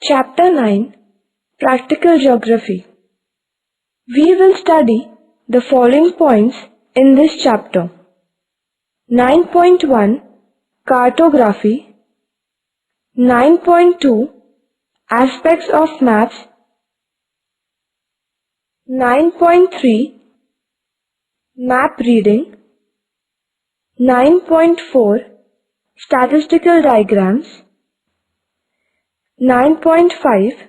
Chapter 9 Practical Geography. We will study the following points in this chapter. 9.1 Cartography. 9.2 Aspects of Maps. 9.3 Map Reading. 9.4 Statistical Diagrams. 9.5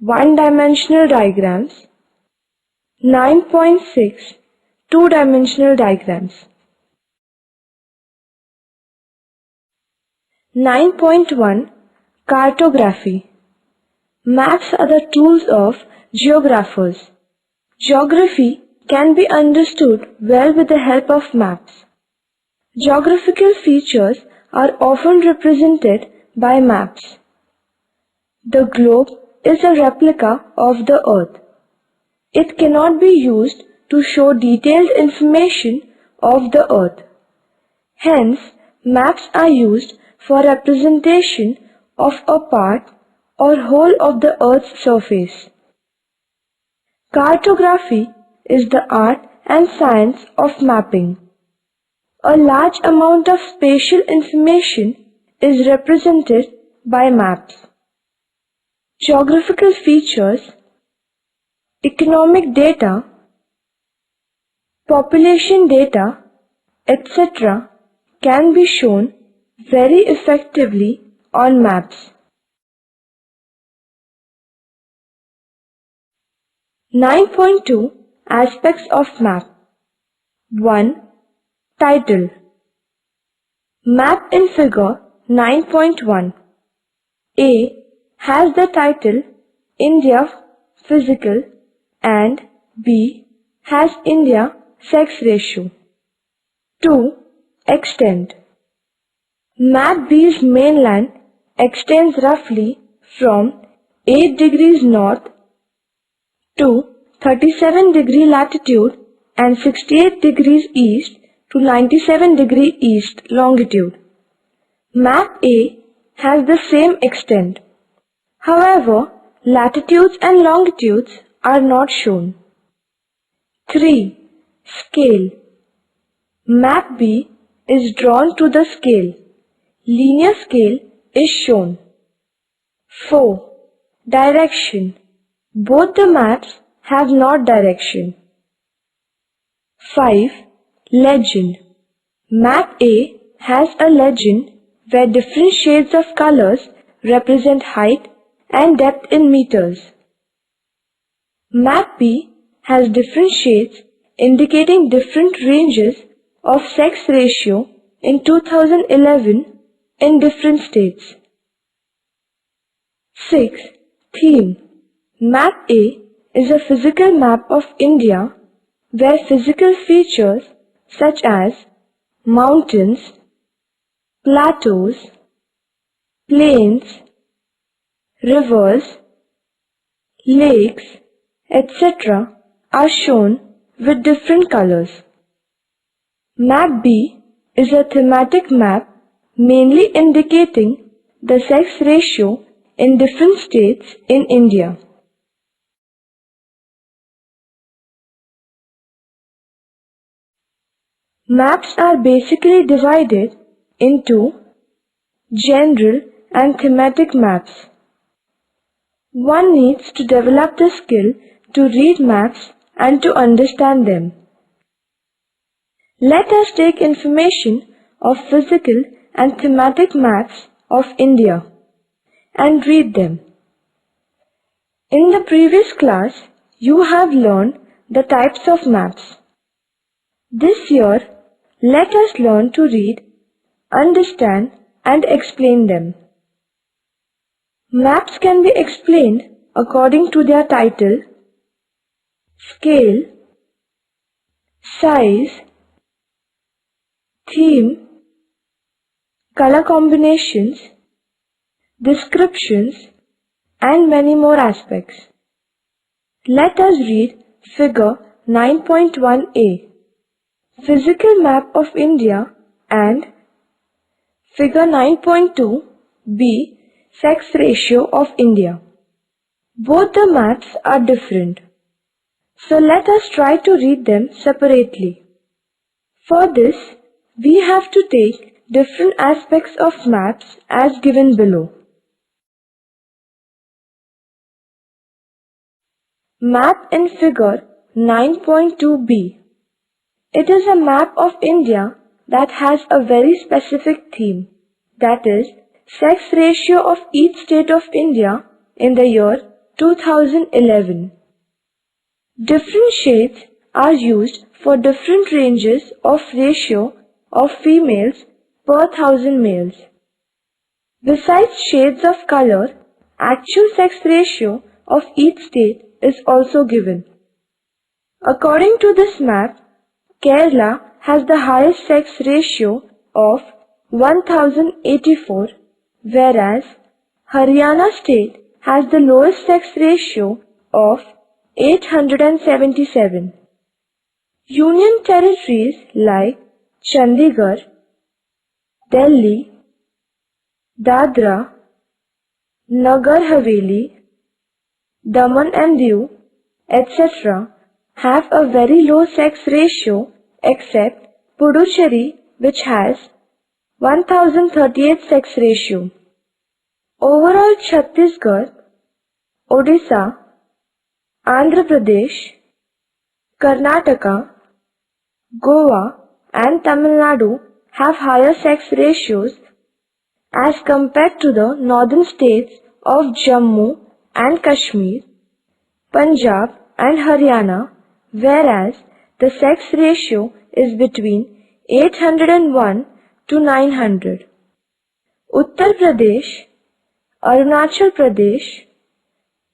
One-dimensional diagrams. 9.6 Two-dimensional diagrams. 9.1 Cartography. Maps are the tools of geographers. Geography can be understood well with the help of maps. Geographical features are often represented by maps. The globe is a replica of the earth. It cannot be used to show detailed information of the earth. Hence, maps are used for representation of a part or whole of the earth's surface. Cartography is the art and science of mapping. A large amount of spatial information is represented by maps. Geographical features, economic data, population data, etc. can be shown very effectively on maps. 9.2 Aspects of Map. 1. Title. Map in Figure 9.1. A has the title India Physical and B has India Sex Ratio. 2. Extent. Map B's mainland extends roughly from 8 degrees north to 37 degree latitude and 68 degrees east to 97 degree east longitude. Map A has the same extent. However, latitudes and longitudes are not shown. 3. Scale. Map B is drawn to the scale. Linear scale is shown. 4. Direction. Both the maps have not direction. 5. Legend. Map A has a legend where different shades of colors represent height and depth in meters. Map B has different shades indicating different ranges of sex ratio in 2011 in different states. 6. Theme. Map A is a physical map of India where physical features such as mountains, plateaus, plains, rivers, lakes, etc. are shown with different colors. Map B is a thematic map mainly indicating the sex ratio in different states in India. Maps are basically divided into general and thematic maps. One needs to develop the skill to read maps and to understand them. Let us take information of physical and thematic maps of India and read them. In the previous class, you have learned the types of maps. This year, let us learn to read, understand, and explain them. Maps can be explained according to their title, scale, size, theme, color combinations, descriptions, and many more aspects. Let us read Figure 9.1a, Physical Map of India, and Figure 9.2b, sex ratio of India. Both the maps are different. So let us try to read them separately. For this, we have to take different aspects of maps as given below. Map in figure 9.2b. It is a map of India that has a very specific theme, that is, sex ratio of each state of India in the year 2011. Different shades are used for different ranges of ratio of females per 1,000 males. Besides shades of color, actual sex ratio of each state is also given. According to this map, Kerala has the highest sex ratio of 1084, whereas Haryana state has the lowest sex ratio of 877. Union territories like Chandigarh, Delhi, Dadra, Nagar Haveli, Daman and Diu, etc. have a very low sex ratio except Puducherry, which has 1038 sex ratio. Overall, Chhattisgarh, Odisha, Andhra Pradesh, Karnataka, Goa and Tamil Nadu have higher sex ratios as compared to the northern states of Jammu and Kashmir, Punjab and Haryana, whereas the sex ratio is between 801 to 900. Uttar Pradesh, Arunachal Pradesh,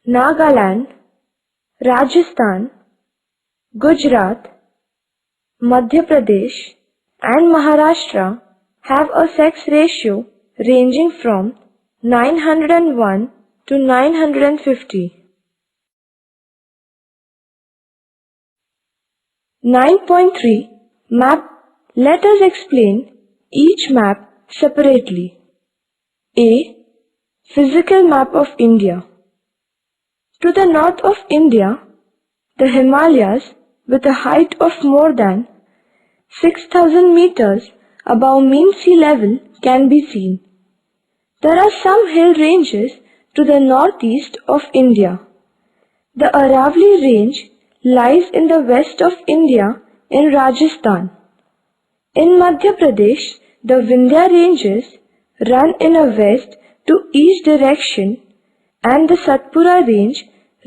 Nagaland, Rajasthan, Gujarat, Madhya Pradesh and Maharashtra have a sex ratio ranging from 901 to 950. 9.3 Map. Let us explain each map separately. A. Physical map of India. To the north of India, the Himalayas with a height of more than 6,000 meters above mean sea level can be seen. There are some hill ranges to the northeast of India. The Aravalli range lies in the west of India in Rajasthan. In Madhya Pradesh, the Vindhya ranges run in a west to east direction and the Satpura range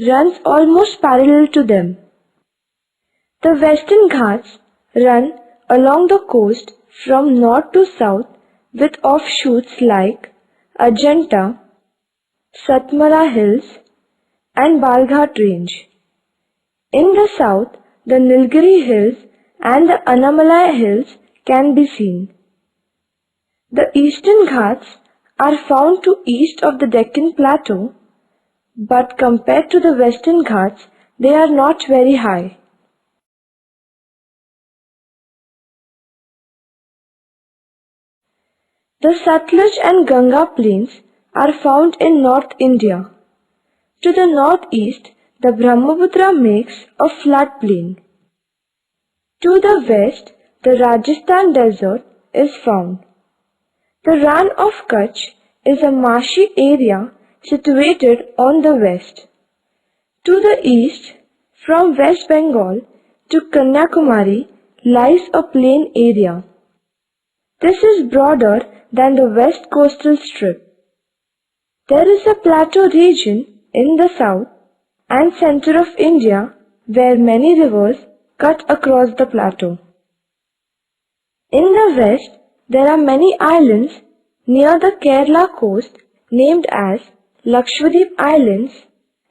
runs almost parallel to them. The Western Ghats run along the coast from north to south with offshoots like Ajanta, Satmara Hills and Balghat range. In the south, the Nilgiri Hills and the Annamalai Hills can be seen. The Eastern Ghats are found to east of the Deccan Plateau, but compared to the Western Ghats, they are not very high. The Satluj and Ganga plains are found in North India. To the northeast, the Brahmaputra makes a flat plain. To the west, the Rajasthan desert is found. The Rann of Kutch is a marshy area situated on the west. To the east, from West Bengal to Kanyakumari lies a plain area. This is broader than the west coastal strip. There is a plateau region in the south and center of India where many rivers cut across the plateau. In the west, there are many islands near the Kerala coast named as Lakshadweep Islands,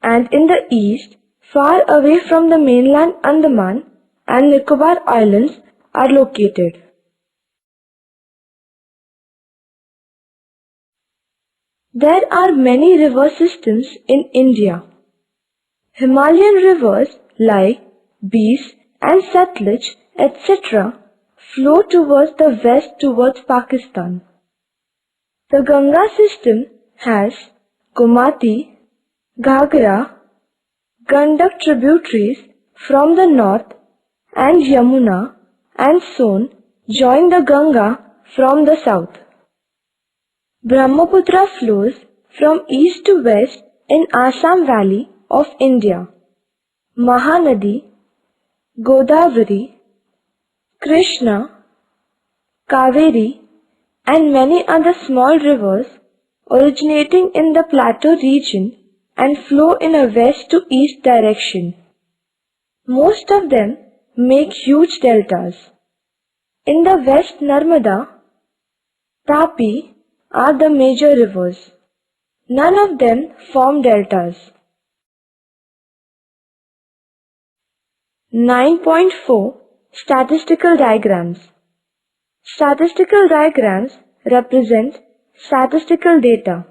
and in the east, far away from the mainland Andaman and Nicobar Islands are located. There are many river systems in India. Himalayan rivers like Beas and Satluj, etc. flow towards the west towards Pakistan. The Ganga system has Gomati, Ghagra, Gandak tributaries from the north and Yamuna and Son join the Ganga from the south. Brahmaputra flows from east to west in Assam Valley of India. Mahanadi, Godavari, Krishna, Kaveri and many other small rivers originating in the plateau region and flow in a west to east direction. Most of them make huge deltas. In the west Narmada, Tapi are the major rivers. None of them form deltas. 9.4 Statistical diagrams. Statistical diagrams represent statistical data.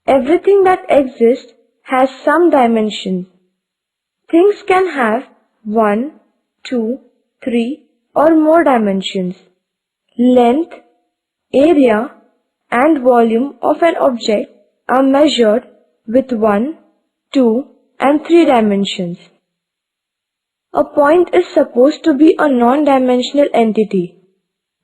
Everything that exists has some dimension. Things can have 1, 2, 3 or more dimensions. Length, area and volume of an object are measured with 1, 2 and 3 dimensions. A point is supposed to be a non-dimensional entity.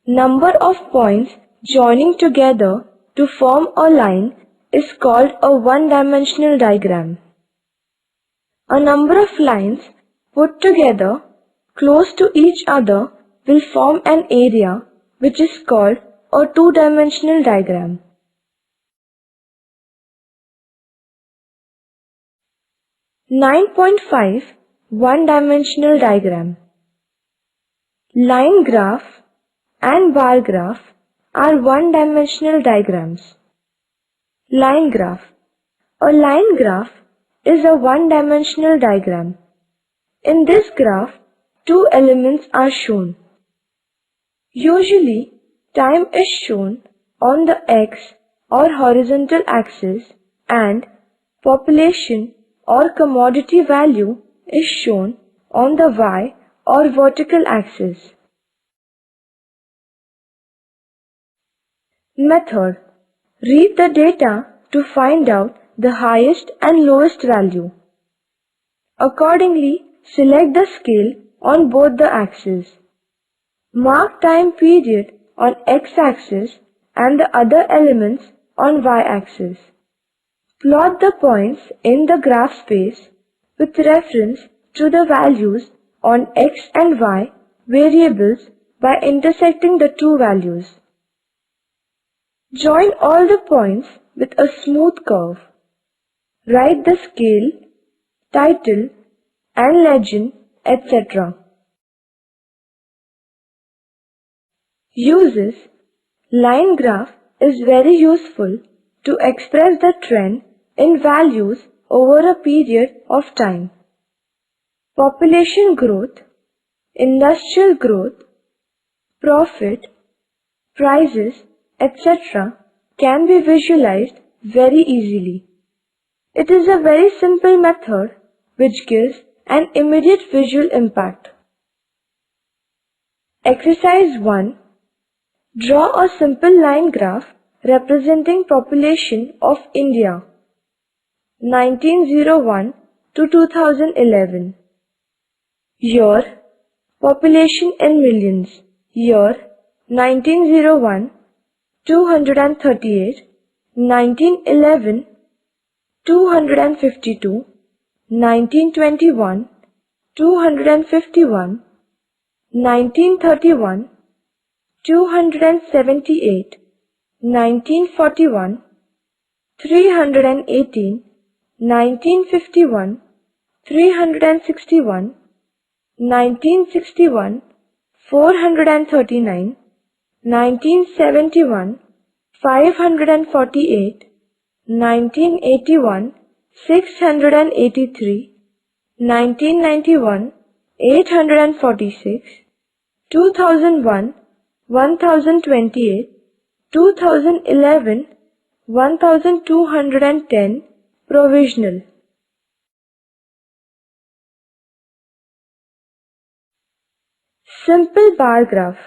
Number of points joining together to form a line is called a one-dimensional diagram. A number of lines put together close to each other will form an area which is called a two-dimensional diagram. (9.5) One-dimensional diagram. Line graph and bar graph are one-dimensional diagrams. Line graph. A line graph is a one-dimensional diagram. In this graph, two elements are shown. Usually, time is shown on the x or horizontal axis and population or commodity value is shown on the y or vertical axis. Method. Read the data to find out the highest and lowest value. Accordingly, select the scale on both the axes. Mark time period on x-axis and the other elements on y-axis. Plot the points in the graph space with reference to the values on x and y variables by intersecting the two values. Join all the points with a smooth curve. Write the scale, title and legend, etc. Uses. Line graph is very useful to express the trend in values over a period of time. Population growth, industrial growth, profit, prices, etc. can be visualized very easily. It is a very simple method which gives an immediate visual impact. Exercise 1. Draw a simple line graph representing population of India 1901 to 2011. Year, population in millions. Year 1901, 238, 1911, 252, 1921, 251, 1931, 278, 1941, 318, 1951, 361, 1961, 439, 1971, 548, 1981, 683, 1991, 846, 2001, 1028, 2011, 1210, provisional. Simple bar graph.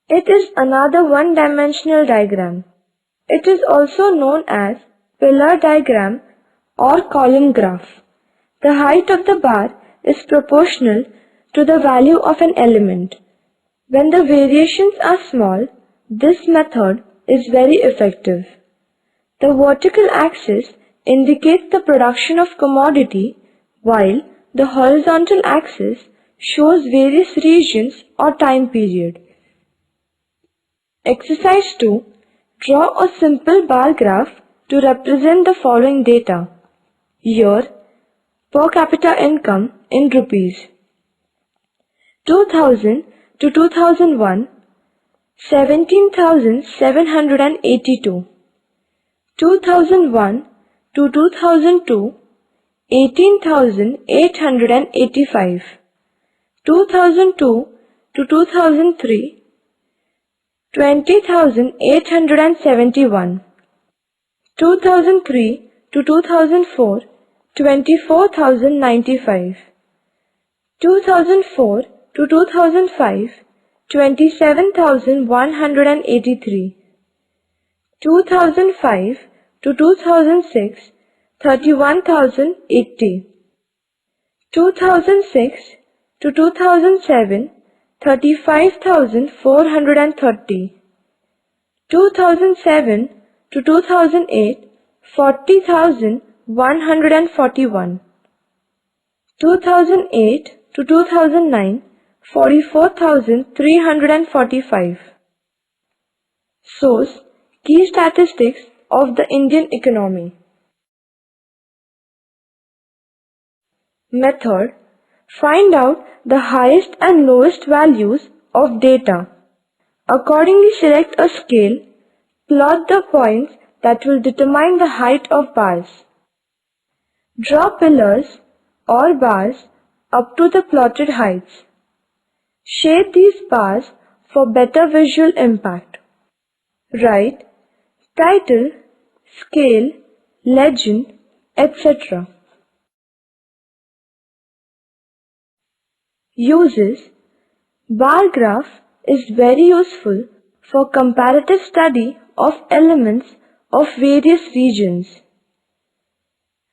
It is another one-dimensional diagram. It is also known as pillar diagram or column graph. The height of the bar is proportional to the value of an element. When the variations are small, this method is very effective. The vertical axis indicates the production of commodity, while the horizontal axis shows various regions or time period. Exercise 2. Draw a simple bar graph to represent the following data. Year, per capita income in rupees. 2000 to 2001, 17,782. 2001 to 2002, 18,885. 2002 to 2003, 20,871. 2003 to 2004, 24,095. 2004 to 2005, 27,183. 2005 to 2006, 31,080. 2006 to 2007, 35,430. 2007 to 2008, 40,141. 2008 to 2009, 44,345. Source: Key Statistics of the Indian Economy. Method: find out the highest and lowest values of data. Accordingly, select a scale, plot the points that will determine the height of bars. Draw pillars or bars up to the plotted heights. Shade these bars for better visual impact. Write title, scale, legend, etc. Uses: bar graph is very useful for comparative study of elements of various regions.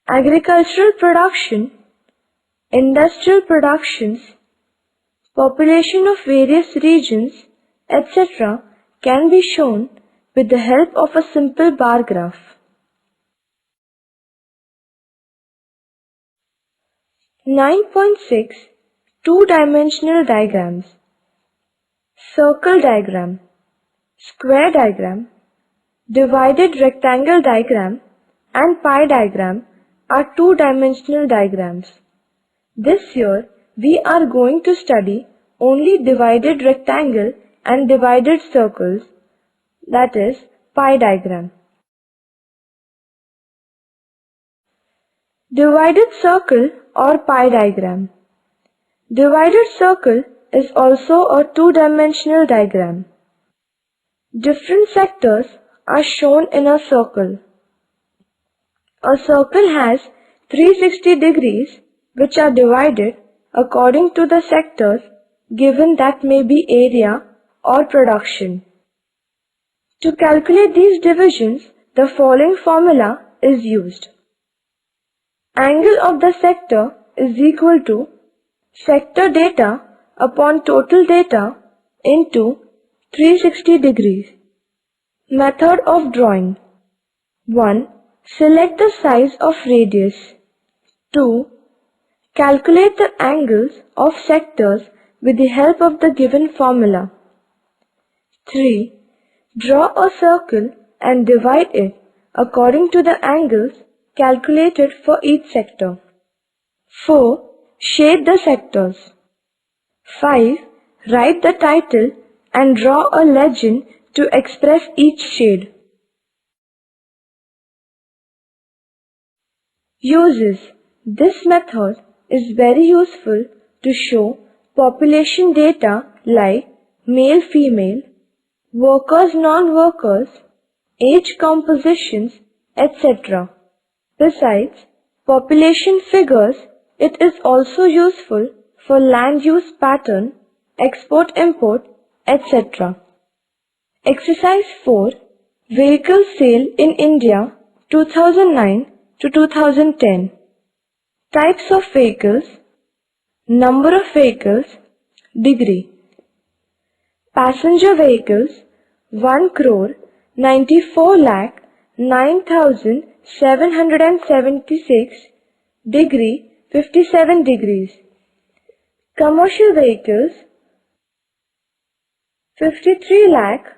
Agricultural production, industrial productions, population of various regions, etc. can be shown with the help of a simple bar graph. 9.6 Two-dimensional diagrams. Circle diagram, square diagram, divided rectangle diagram and pie diagram are two-dimensional diagrams. This year we are going to study only divided rectangle and divided circles, that is pie diagram. Divided circle or pie diagram. Divided circle is also a two-dimensional diagram. Different sectors are shown in a circle. A circle has 360 degrees which are divided according to the sectors given, that may be area or production. To calculate these divisions, the following formula is used. Angle of the sector is equal to sector data upon total data into 360 degrees. Method of drawing. 1. Select the size of radius. 2. Calculate the angles of sectors with the help of the given formula. 3. Draw a circle and divide it according to the angles calculated for each sector. 4. Shade the sectors. 5. Write the title and draw a legend to express each shade. Uses. This method is very useful to show population data like male-female, workers, non-workers, age compositions, etc. Besides population figures, it is also useful for land use pattern, export-import, etc. Exercise 4. Vehicle sale in India 2009 to 2010. Types of vehicles, number of vehicles, degree. Passenger vehicles 1 crore 94 lakh 9,776, degree 57 degrees. Commercial vehicles 53 lakh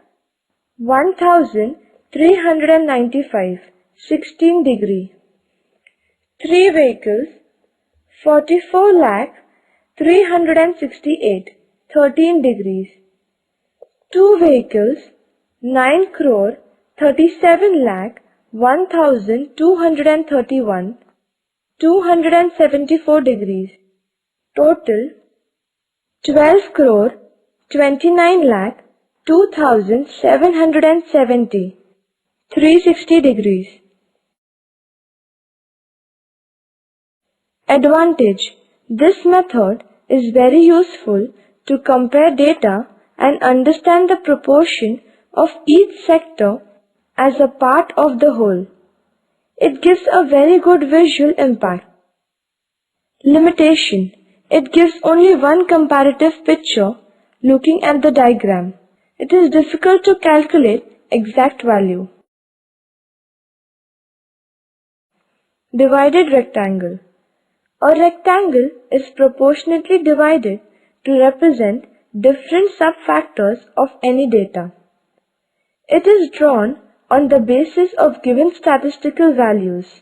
1,395, 16 degree. 3 vehicles 44 lakh 368, 13 degrees. 2 vehicles 9 crore 37 lakh 1,231, 274 degrees. Total 12 crore 29 lakh 2,770, 360 degrees. Advantage: this method is very useful to compare data and understand the proportion of each sector as a part of the whole. It gives a very good visual impact. Limitation: it gives only one comparative picture looking at the diagram. It is difficult to calculate exact value. Divided rectangle. A rectangle is proportionately divided to represent different sub-factors of any data. It is drawn on the basis of given statistical values.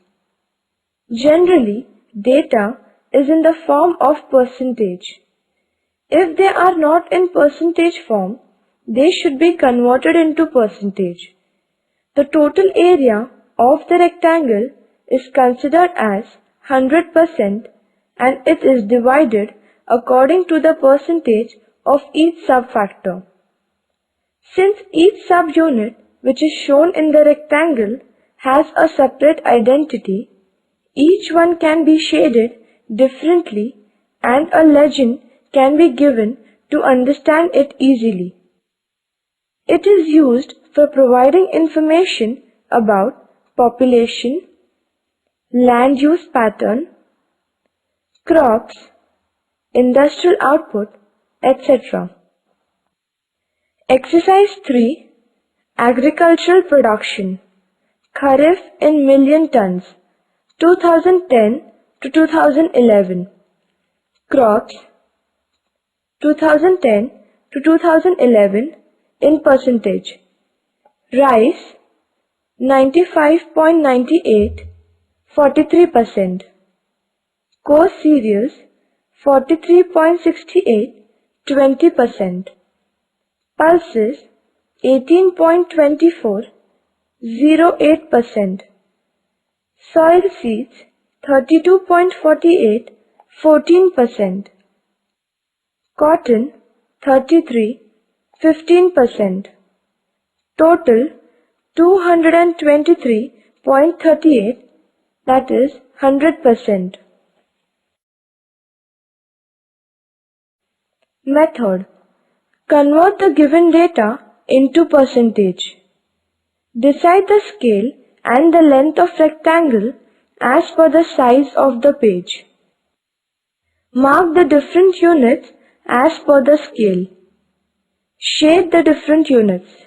Generally, data is in the form of percentage. If they are not in percentage form, they should be converted into percentage. The total area of the rectangle is considered as 100% and it is divided according to the percentage of each sub-factor. Since each subunit which is shown in the rectangle has a separate identity, each one can be shaded differently and a legend can be given to understand it easily. It is used for providing information about population, land use pattern, crops, industrial output, etc. Exercise 3. Agricultural production. Kharif in million tons, 2010 to 2011. Crops, 2010 to 2011 in percentage. Rice, 95.98, 43%. Coarse cereals, 43.68, 20%. Pulses, 18.24, 0.8%. Soil seeds, 32.48, 14%. Cotton, 33, 15%. Total, 223.38, that is 100%. Method: convert the given data into percentage. Decide the scale and the length of rectangle as per the size of the page. Mark the different units as per the scale. Shade the different units.